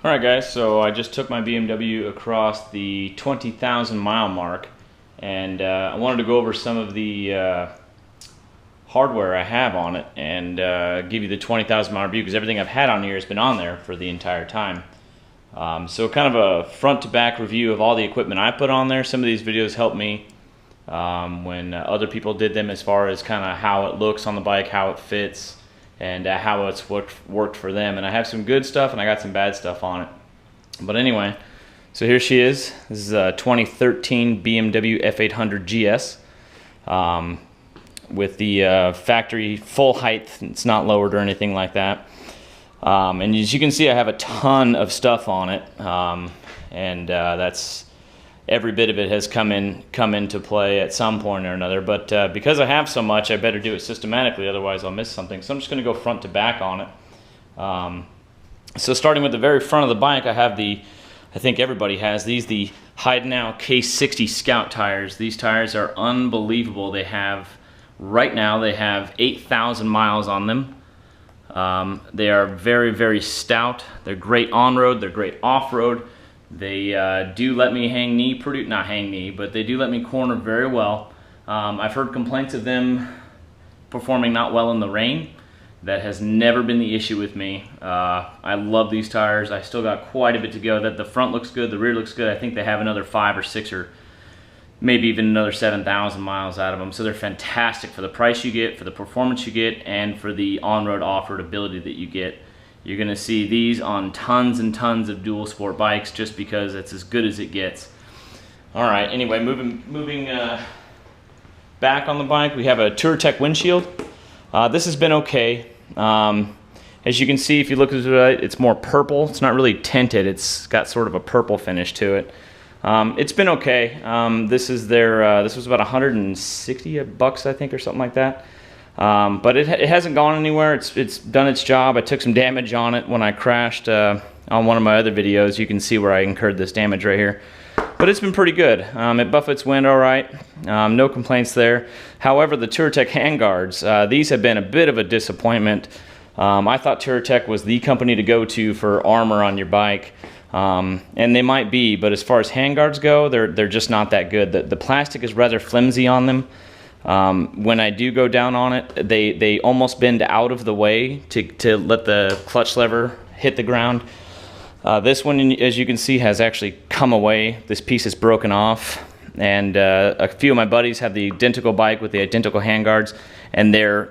Alright guys, so I just took my BMW across the 20,000 mile mark, and I wanted to go over some of the hardware I have on it and give you the 20,000 mile review, because everything I've had on here has been on there for the entire time. So kind of a front to back review of all the equipment I put on there. Some of these videos helped me when other people did them, as far as kind of how it looks on the bike, how it fits, and how it's worked for them. And I have some good stuff and I got some bad stuff on it. But anyway, so here she is. This is a 2013 BMW F800GS with the factory full height. It's not lowered or anything like that. And as you can see, I have a ton of stuff on it, and that's every bit of it has come into play at some point or another. But because I have so much, I better do it systematically, otherwise I'll miss something. So I'm just going to go front to back on it. So starting with the very front of the bike, I have I think everybody has these, the Heidenau K60 Scout tires. These tires are unbelievable. Right now they have 8,000 miles on them. They are very, very stout. They're great on-road, they're great off-road. They do let me hang knee, not hang knee, but they do let me corner very well. I've heard complaints of them performing not well in the rain. That has never been the issue with me. I love these tires. I still got quite a bit to go. The front looks good, the rear looks good. I think they have another 5 or 6 or maybe even another 7,000 miles out of them. So they're fantastic for the price you get, for the performance you get, and for the on-road, off-road ability that you get. You're going to see these on tons and tons of dual sport bikes, just because it's as good as it gets. Alright, anyway, moving back on the bike, we have a TourTech windshield. This has been okay. As you can see, if you look at it, it's more purple. It's not really tinted. It's got sort of a purple finish to it. It's been okay. This was about 160 bucks, I think, or something like that. But it hasn't gone anywhere. It's done its job. I took some damage on it when I crashed on one of my other videos. You can see where I incurred this damage right here. But it's been pretty good. It buffets wind all right. No complaints there. However, the TourTech handguards, these have been a bit of a disappointment. I thought TourTech was the company to go to for armor on your bike. And they might be, but as far as handguards go, they're just not that good. The plastic is rather flimsy on them. When I do go down on it, they almost bend out of the way to let the clutch lever hit the ground. This one, as you can see, has actually come away. This piece is broken off, and a few of my buddies have the identical bike with the identical handguards, and their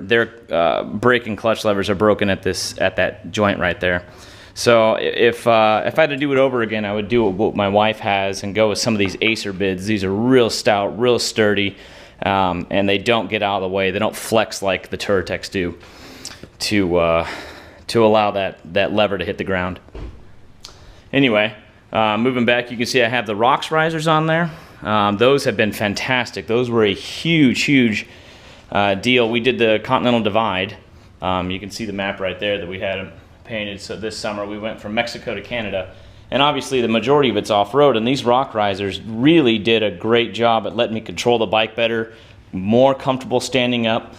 brake and clutch levers are broken at that joint right there. So if I had to do it over again, I would do what my wife has and go with some of these Acer bids. These are real stout, real sturdy, and they don't get out of the way. They don't flex like the TourTechs do to allow that lever to hit the ground. Anyway, moving back, you can see I have the ROX risers on there. Those have been fantastic. Those were a huge deal. We did the Continental Divide. You can see the map right there that we had painted. So this summer we went from Mexico to Canada, and obviously the majority of it's off-road, and these ROX risers really did a great job at letting me control the bike better, more comfortable standing up,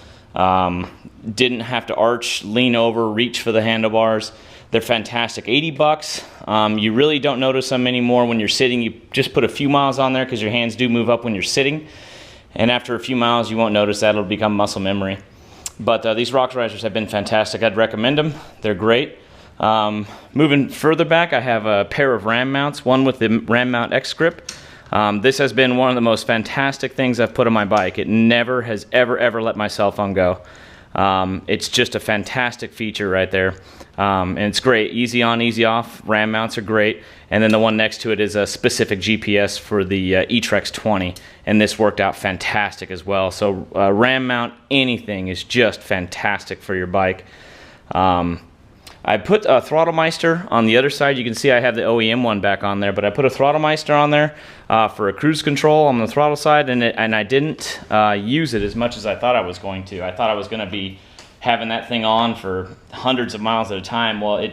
didn't have to arch, lean over, reach for the handlebars. They're fantastic. 80 bucks. You really don't notice them anymore when you're sitting. You just put a few miles on there, because your hands do move up when you're sitting, and after a few miles you won't notice that. It'll become muscle memory. But these ROX risers have been fantastic. I'd recommend them. They're great. Moving further back, I have a pair of ram mounts, one with the ram mount X grip. This has been one of the most fantastic things I've put on my bike. It never has ever let my cell phone go. It's just a fantastic feature right there. And it's great. Easy on, easy off. Ram mounts are great. And then the one next to it is a specific GPS for the eTrex 20. And this worked out fantastic as well. So ram mount anything is just fantastic for your bike. I put a Throttle Meister on the other side. You can see I have the OEM one back on there, but I put a Throttle Meister on there for a cruise control on the throttle side, and I didn't use it as much as I thought I was going to. I thought I was going to be having that thing on for hundreds of miles at a time. Well,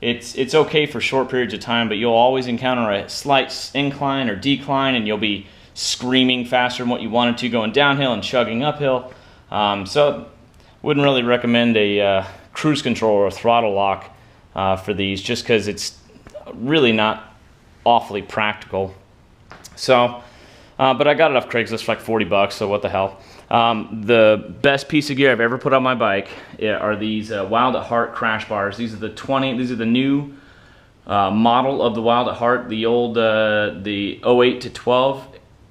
it's okay for short periods of time, but you'll always encounter a slight incline or decline, and you'll be screaming faster than what you wanted to going downhill and chugging uphill. So wouldn't really recommend a cruise control or a throttle lock for these, just because it's really not awfully practical. So, but I got it off Craigslist for like 40 bucks, so what the hell. The best piece of gear I've ever put on my bike are these Wild at Heart crash bars. These are the new model of the Wild at Heart, the old the 08 to 12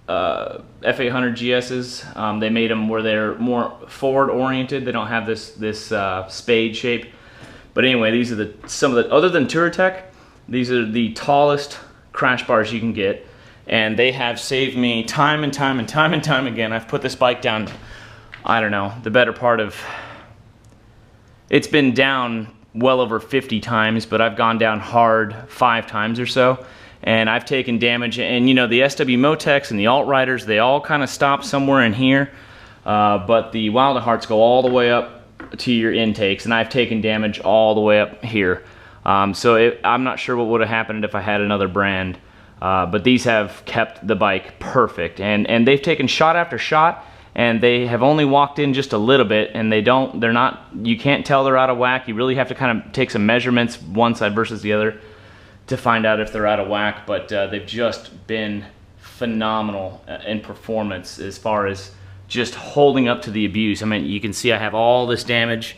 F800GSs. They made them where they're more forward oriented. They don't have this spade shape. But anyway, these are some of the, other than Touratech, these are the tallest crash bars you can get. And they have saved me time and time and time and time again. I've put this bike down, I don't know, the better part of, it's been down well over 50 times, but I've gone down hard 5 times or so. And I've taken damage, and you know, the SW Motex and the Alt-Riders, they all kind of stop somewhere in here. But the Wild at Hearts go all the way up to your intakes, and I've taken damage all the way up here. So I'm not sure what would have happened if I had another brand. But these have kept the bike perfect, and they've taken shot after shot, and they have only walked in just a little bit, and they're not, you can't tell they're out of whack. You really have to kind of take some measurements one side versus the other to find out if they're out of whack, but they've just been phenomenal in performance as far as just holding up to the abuse. I mean, you can see I have all this damage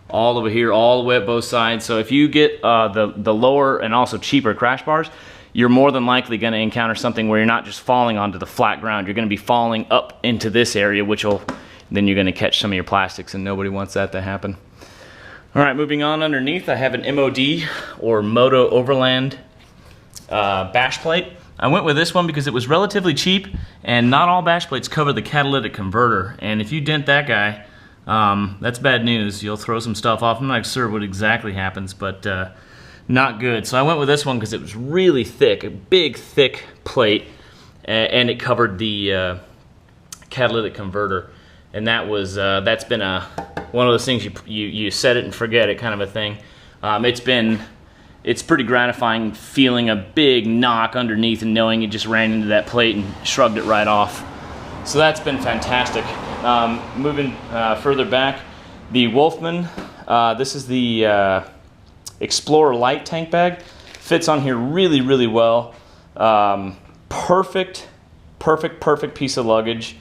all over here, all the way up both sides. So if you get the lower and also cheaper crash bars, you're more than likely going to encounter something where you're not just falling onto the flat ground. You're going to be falling up into this area, which will, then you're going to catch some of your plastics, and nobody wants that to happen. All right, moving on underneath, I have an MOD, or Moto Overland bash plate. I went with this one because it was relatively cheap, and not all bash plates cover the catalytic converter. And if you dent that guy, that's bad news. You'll throw some stuff off. I'm not sure what exactly happens, but not good. So I went with this one because it was really thick, a big thick plate, and it covered the catalytic converter. And that was that's been one of those things you set it and forget it kind of a thing. It's pretty gratifying feeling a big knock underneath and knowing you just ran into that plate and shrugged it right off. So that's been fantastic. Moving further back, the Wolfman. This is the Explorer Light tank bag. Fits on here really, really well. Perfect piece of luggage.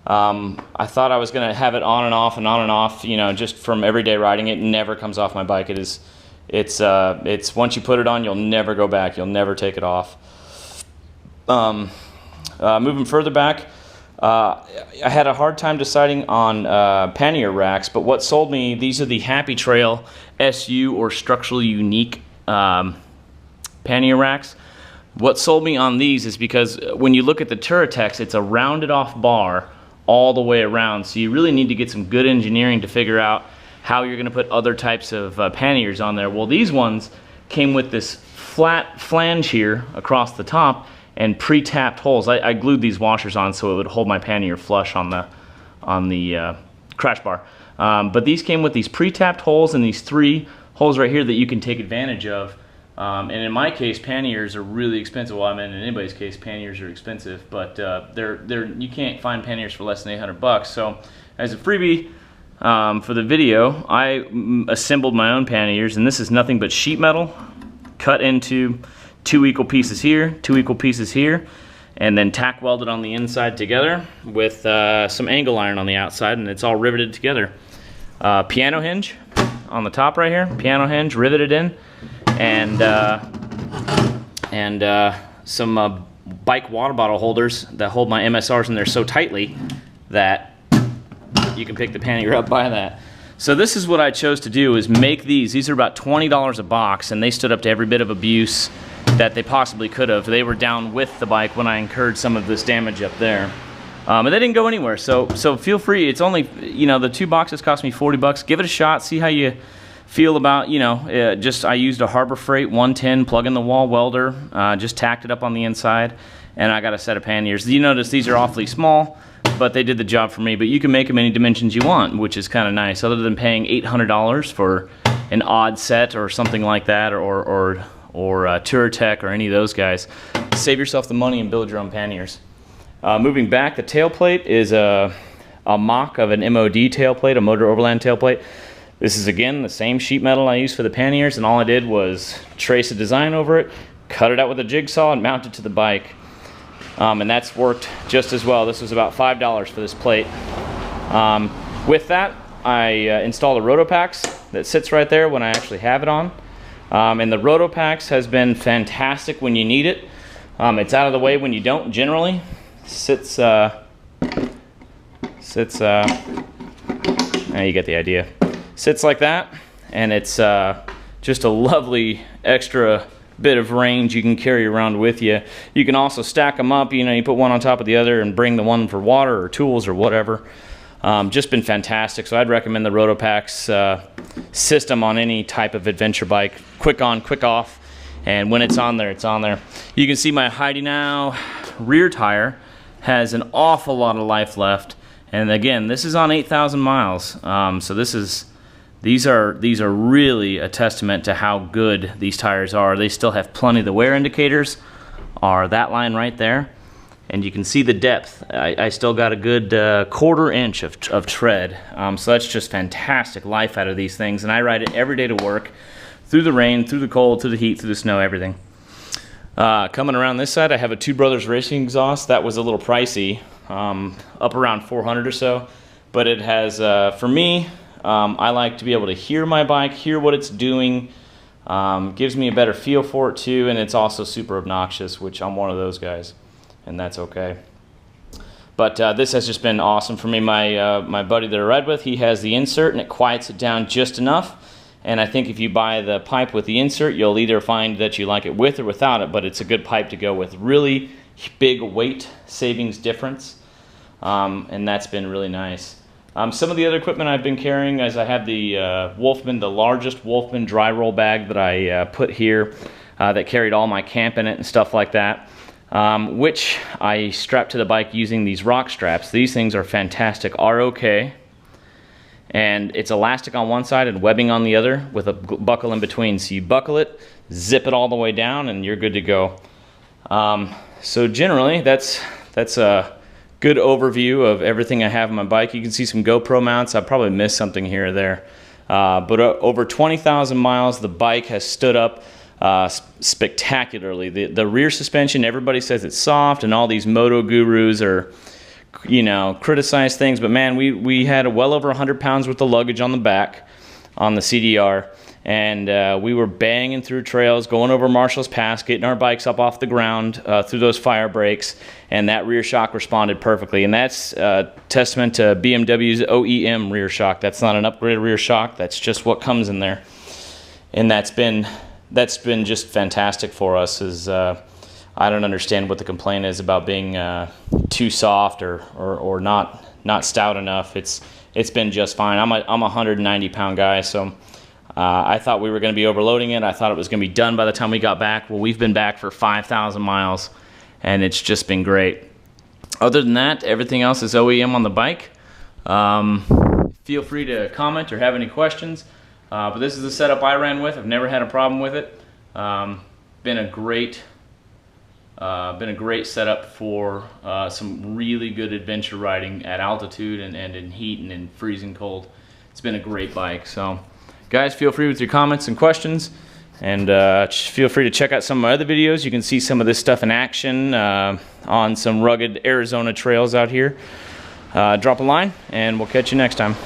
I thought I was gonna have it on and off and on and off, you know, just from everyday riding. It never comes off my bike. It's once you put it on, you'll never go back. You'll never take it off. Moving further back, I had a hard time deciding on pannier racks, but what sold me, these are the Happy Trail SU, or structurally unique pannier racks. What sold me on these is because when you look at the Touratech, it's a rounded off bar all the way around, so you really need to get some good engineering to figure out how you're going to put other types of panniers on there. Well, these ones came with this flat flange here across the top and pre-tapped holes. I glued these washers on so it would hold my pannier flush on the crash bar. But these came with these pre-tapped holes and these 3 holes right here that you can take advantage of. And in my case, panniers are really expensive. Well, I mean, in anybody's case, panniers are expensive, but you can't find panniers for less than 800 bucks. So as a freebie for the video, I assembled my own panniers, and this is nothing but sheet metal cut into 2 equal pieces here, 2 equal pieces here, and then tack welded on the inside together with some angle iron on the outside, and it's all riveted together. Piano hinge on the top right here, piano hinge riveted in, and some bike water bottle holders that hold my MSRs in there so tightly that you can pick the pannier up by that. So this is what I chose to do, is make these. These are about $20 a box, and they stood up to every bit of abuse that they possibly could have. They were down with the bike when I incurred some of this damage up there. And they didn't go anywhere, so feel free. It's only, you know, the 2 boxes cost me 40 bucks. Give it a shot, see how you feel about, you know, I used a Harbor Freight 110 plug-in-the-wall welder, just tacked it up on the inside, and I got a set of panniers. You notice these are awfully small, but they did the job for me. But you can make them any dimensions you want, which is kind of nice, other than paying $800 for an odd set or something like that, or Touratech or any of those guys. Save yourself the money and build your own panniers. Moving back, the tailplate is a mock of an MOD tailplate, a Motor Overland tailplate. This is again the same sheet metal I used for the panniers, and all I did was trace a design over it, cut it out with a jigsaw and mount it to the bike. And that's worked just as well. This was about $5 for this plate. With that, I installed a Rotopax that sits right there when I actually have it on. And the Rotopax has been fantastic when you need it. It's out of the way when you don't, generally. Sits, now you get the idea. Sits like that, and it's just a lovely extra bit of range you can carry around with you. You can also stack them up, you know, you put one on top of the other and bring the one for water or tools or whatever. Just been fantastic. So I'd recommend the Rotopax system on any type of adventure bike. Quick on, quick off, and when it's on there, it's on there. You can see my Heidi Now rear tire has an awful lot of life left, and again, this is on 8,000 miles. So these are really a testament to how good these tires are. They still have plenty. The wear indicators are that line right there, and you can see the depth. I still got a good 1/4 inch of tread. So that's just fantastic life out of these things, and I ride it every day to work, through the rain, through the cold, through the heat, through the snow, everything. Coming around this side, I have a Two Brothers Racing exhaust. That was a little pricey, up around 400 or so, but it has, for me, I like to be able to hear my bike, hear what it's doing. Gives me a better feel for it too, and it's also super obnoxious, which I'm one of those guys, and that's okay. But this has just been awesome for me. My buddy that I ride with, he has the insert, and it quiets it down just enough. And I think if you buy the pipe with the insert, you'll either find that you like it with or without it, but it's a good pipe to go with. Really big weight savings difference, and that's been really nice. Some of the other equipment I've been carrying is I have the Wolfman, the largest Wolfman dry roll bag that I put here that carried all my camp in it and stuff like that, which I strapped to the bike using these rock straps. These things are fantastic, ROK, and it's elastic on one side and webbing on the other with a buckle in between. So you buckle it, zip it all the way down, and you're good to go. So generally, that's a good overview of everything I have on my bike. You can see some GoPro mounts. I probably missed something here or there. But over 20,000 miles, the bike has stood up spectacularly. The rear suspension, everybody says it's soft, and all these moto gurus are, you know, criticize things. But man, we had well over 100 pounds worth of luggage on the back on the CDR. And we were banging through trails, going over Marshall's Pass, getting our bikes up off the ground through those fire breaks, and that rear shock responded perfectly. And that's testament to BMW's OEM rear shock. That's not an upgraded rear shock. That's just what comes in there. And that's been just fantastic for us. I don't understand what the complaint is about being too soft or not stout enough. It's been just fine. I'm a 190-pound guy, so. I thought we were going to be overloading it. I thought it was going to be done by the time we got back. Well, we've been back for 5,000 miles, and it's just been great. Other than that, everything else is OEM on the bike. Feel free to comment or have any questions. But this is the setup I ran with. I've never had a problem with it. Been a great setup for some really good adventure riding at altitude and in heat and in freezing cold. It's been a great bike. So. Guys, feel free with your comments and questions, and feel free to check out some of my other videos. You can see some of this stuff in action on some rugged Arizona trails out here. Drop a line, and we'll catch you next time.